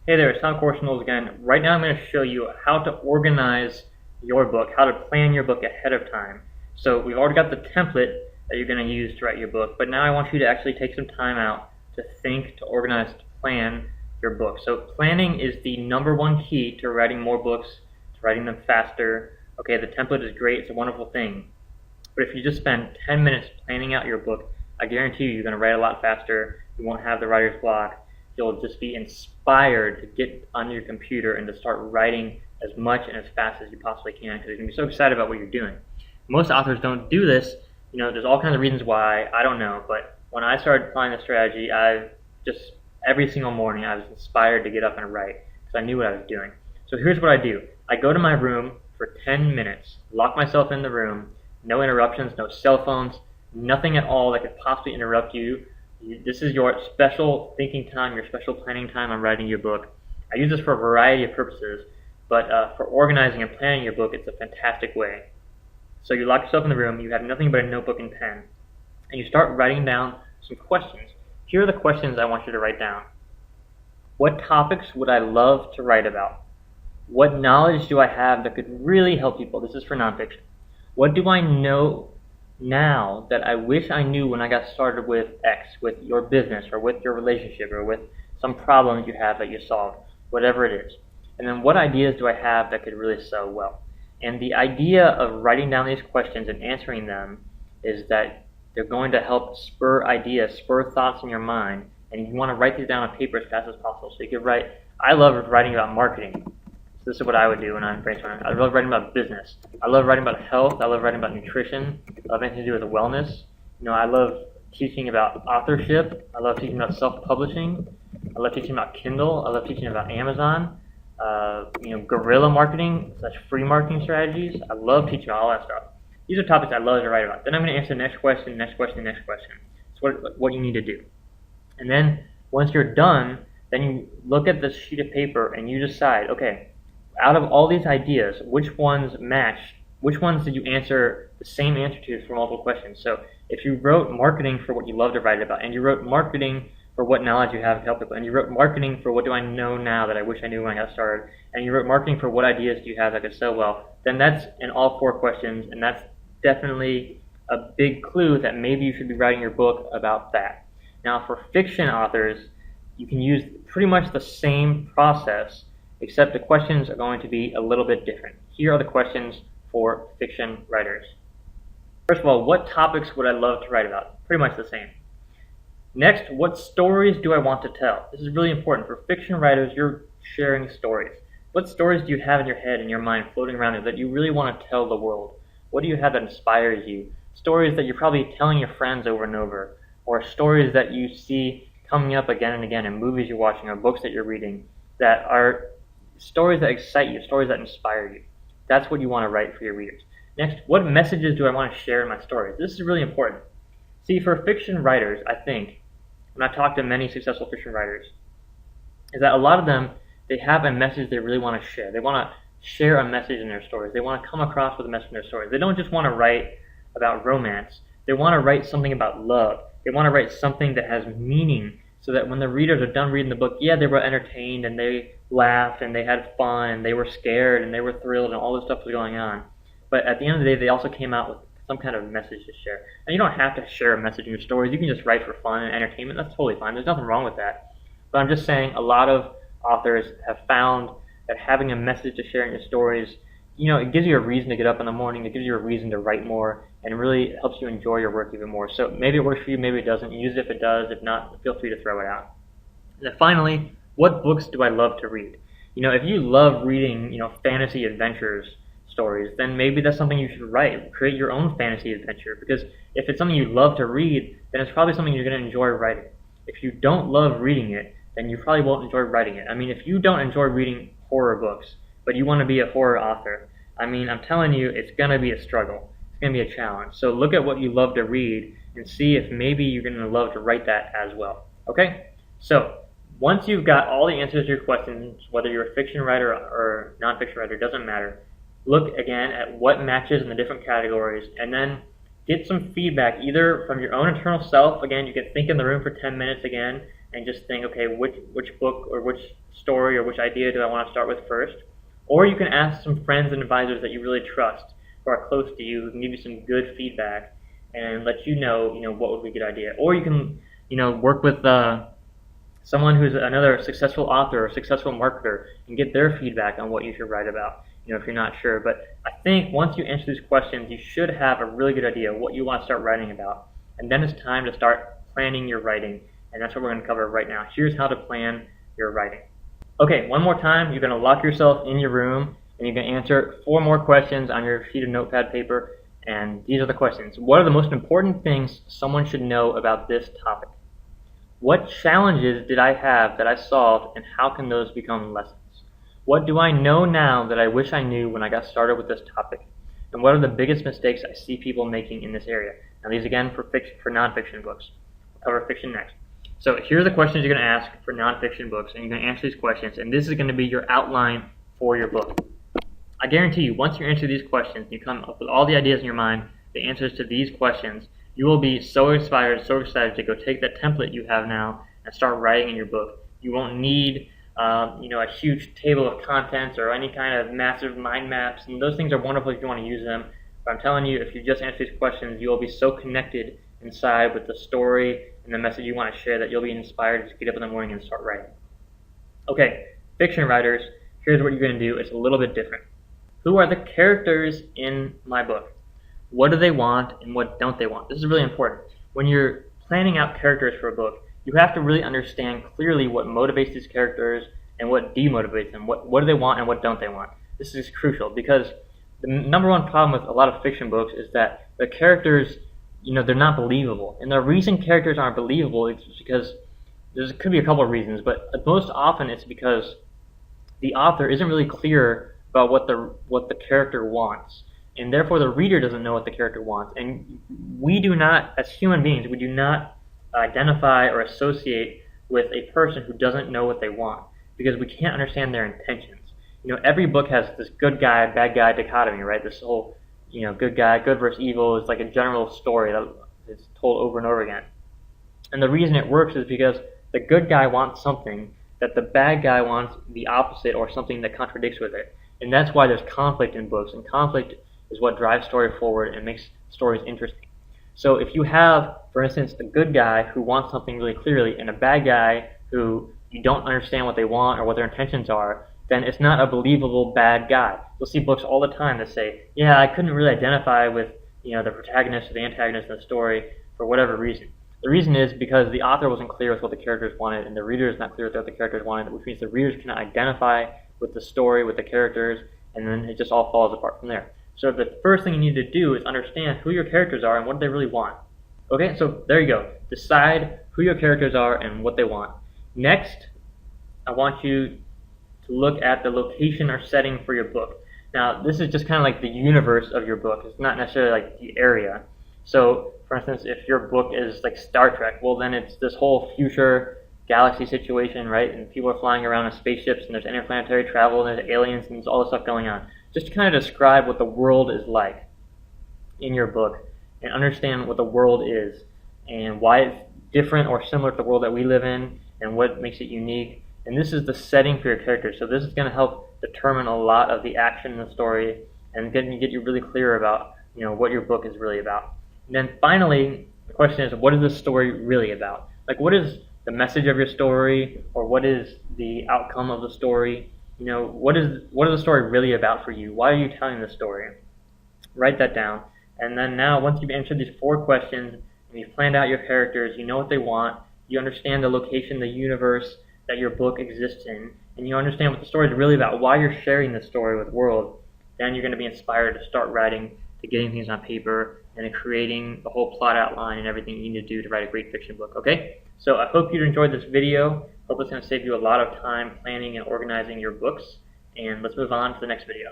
Hey there, it's Tom Corsinals again. Right now I'm going to show you how to organize your book, how to plan your book ahead of time. So we've already got the template that you're going to use to write your book, but now I want you to actually take some time out to think, to organize, to plan your book. So planning is the number one key to writing more books, to writing them faster. Okay, the template is great, it's a wonderful thing. But if you just spend 10 minutes planning out your book, I guarantee you're going to write a lot faster. You won't have the writer's block. You'll just be inspired to get on your computer and to start writing as much and as fast as you possibly can because you're going to be so excited about what you're doing. Most authors don't do this. There's all kinds of reasons why. I don't know. But when I started applying this strategy, every single morning I was inspired to get up and write because I knew what I was doing. So here's what I do. I go to my room for 10 minutes, lock myself in the room, no interruptions, no cell phones, nothing at all that could possibly interrupt you. This is your special thinking time, your special planning time on writing your book. I use this for a variety of purposes, but for organizing and planning your book, it's a fantastic way. So you lock yourself in the room, you have nothing but a notebook and pen, and you start writing down some questions. Here are the questions I want you to write down. What topics would I love to write about? What knowledge do I have that could really help people? This is for nonfiction. What do I know now that I wish I knew when I got started with X, with your business or with your relationship or with some problem that you have that you solved, whatever it is. And then what ideas do I have that could really sell well? And the idea of writing down these questions and answering them is that they're going to help spur ideas, spur thoughts in your mind, and you want to write these down on paper as fast as possible. So you could write, I love writing about marketing. This is what I would do when I'm brainstorming. I love writing about business. I love writing about health. I love writing about nutrition. I love anything to do with wellness. I love teaching about authorship. I love teaching about self-publishing. I love teaching about Kindle. I love teaching about Amazon. Guerrilla marketing / free marketing strategies. I love teaching about all that stuff. These are topics I love to write about. Then I'm going to answer the next question, next question, next question. It's what you need to do. And then once you're done, then you look at this sheet of paper and you decide, okay, out of all these ideas, which ones match? Which ones did you answer the same answer to for multiple questions? So if you wrote marketing for what you love to write about, and you wrote marketing for what knowledge you have to help people, and you wrote marketing for what do I know now that I wish I knew when I got started, and you wrote marketing for what ideas do you have that could sell well, then that's in all 4 questions, and that's definitely a big clue that maybe you should be writing your book about that. Now for fiction authors, you can use pretty much the same process, except the questions are going to be a little bit different. Here are the questions for fiction writers. First of all, what topics would I love to write about? Pretty much the same. Next, what stories do I want to tell? This is really important. For fiction writers, you're sharing stories. What stories do you have in your head, in your mind, floating around that you really want to tell the world? What do you have that inspires you? Stories that you're probably telling your friends over and over, or stories that you see coming up again and again in movies you're watching or books that you're reading that are stories that excite you, stories that inspire you. That's what you want to write for your readers. Next, what messages do I want to share in my stories? This is really important. See, for fiction writers, I think, when I talk to many successful fiction writers, is that a lot of them, they have a message they really want to share. They want to share a message in their stories. They want to come across with a message in their stories. They don't just want to write about romance. They want to write something about love. They want to write something that has meaning, so that when the readers are done reading the book, yeah, they were entertained and they laughed and they had fun and they were scared and they were thrilled and all this stuff was going on. But at the end of the day, they also came out with some kind of message to share. And you don't have to share a message in your stories. You can just write for fun and entertainment. That's totally fine. There's nothing wrong with that. But I'm just saying a lot of authors have found that having a message to share in your stories, it gives you a reason to get up in the morning. It gives you a reason to write more, and it really helps you enjoy your work even more. So maybe it works for you, maybe it doesn't. Use it if it does. If not, feel free to throw it out. And then finally, what books do I love to read? If you love reading, fantasy adventures stories, then maybe that's something you should write. Create your own fantasy adventure, because if it's something you love to read, then it's probably something you're going to enjoy writing. If you don't love reading it, then you probably won't enjoy writing it. If you don't enjoy reading horror books, but you want to be a horror author, I'm telling you, it's going to be a struggle. It's going to be a challenge. So look at what you love to read and see if maybe you're going to love to write that as well. Okay? So once you've got all the answers to your questions, whether you're a fiction writer or nonfiction writer, doesn't matter. Look again at what matches in the different categories, and then get some feedback either from your own internal self. Again, you can think in the room for 10 minutes again, and just think, okay, which book or which story or which idea do I want to start with first? Or you can ask some friends and advisors that you really trust, who are close to you, who can give you some good feedback and let you know, what would be a good idea. Or you can, work with someone who's another successful author or successful marketer and get their feedback on what you should write about, if you're not sure. But I think once you answer these questions, you should have a really good idea of what you want to start writing about. And then it's time to start planning your writing. And that's what we're going to cover right now. Here's how to plan your writing. Okay, one more time, you're going to lock yourself in your room and you're going to answer 4 more questions on your sheet of notepad paper. And these are the questions. What are the most important things someone should know about this topic? What challenges did I have that I solved, and how can those become lessons? What do I know now that I wish I knew when I got started with this topic? And what are the biggest mistakes I see people making in this area? Now these again for nonfiction books. We'll cover fiction next. So here are the questions you're going to ask for nonfiction books, and you're going to answer these questions, and this is going to be your outline for your book. I guarantee you, once you answer these questions, you come up with all the ideas in your mind, the answers to these questions, you will be so inspired, so excited to go take that template you have now and start writing in your book. You won't need a huge table of contents or any kind of massive mind maps, and those things are wonderful if you want to use them. But I'm telling you, if you just answer these questions, you will be so connected inside with the story and the message you want to share that you'll be inspired to get up in the morning and start writing. Okay, fiction writers, here's what you're going to do. It's a little bit different. Who are the characters in my book? What do they want and what don't they want? This is really important. When you're planning out characters for a book, you have to really understand clearly what motivates these characters and what demotivates them. What do they want and what don't they want? This is crucial because the number one problem with a lot of fiction books is that the characters, they're not believable. And the reason characters aren't believable is because there could be a couple of reasons, but most often it's because the author isn't really clear about what the character wants. And therefore the reader doesn't know what the character wants. And we do not, as human beings, we do not identify or associate with a person who doesn't know what they want because we can't understand their intentions. Every book has this good guy, bad guy dichotomy, right? This whole, good versus evil is like a general story that is told over and over again. And the reason it works is because the good guy wants something that the bad guy wants the opposite or something that contradicts with it. And that's why there's conflict in books, and conflict is what drives story forward and makes stories interesting. So if you have, for instance, a good guy who wants something really clearly and a bad guy who you don't understand what they want or what their intentions are, then it's not a believable bad guy. You'll see books all the time that say, yeah, I couldn't really identify with the protagonist or the antagonist of the story for whatever reason. The reason is because the author wasn't clear with what the characters wanted and the reader is not clear with what the characters wanted, which means the readers cannot identify with the story, with the characters, and then it just all falls apart from there. So the first thing you need to do is understand who your characters are and what they really want. Okay, so there you go. Decide who your characters are and what they want. Next, I want you to look at the location or setting for your book. Now, this is just kind of like the universe of your book. It's not necessarily like the area. So, for instance, if your book is like Star Trek, well then it's this whole future galaxy situation, right? And people are flying around in spaceships and there's interplanetary travel and there's aliens and there's all this stuff going on. Just to kind of describe what the world is like in your book and understand what the world is and why it's different or similar to the world that we live in and what makes it unique. And this is the setting for your characters. So this is going to help determine a lot of the action in the story and get you really clear about what your book is really about. And then finally, the question is, what is this story really about? Like, what is the message of your story, or what is the outcome of the story? What is the story really about for you? Why are you telling the story? Write that down. And then now, once you've answered these 4 questions and you've planned out your characters, you know what they want, you understand the location, the universe that your book exists in, and you understand what the story is really about, why you're sharing the story with the world, then you're going to be inspired to start writing, to getting things on paper, and creating the whole plot outline and everything you need to do to write a great fiction book, okay? So I hope you enjoyed this video. Hope it's going to save you a lot of time planning and organizing your books. And let's move on to the next video.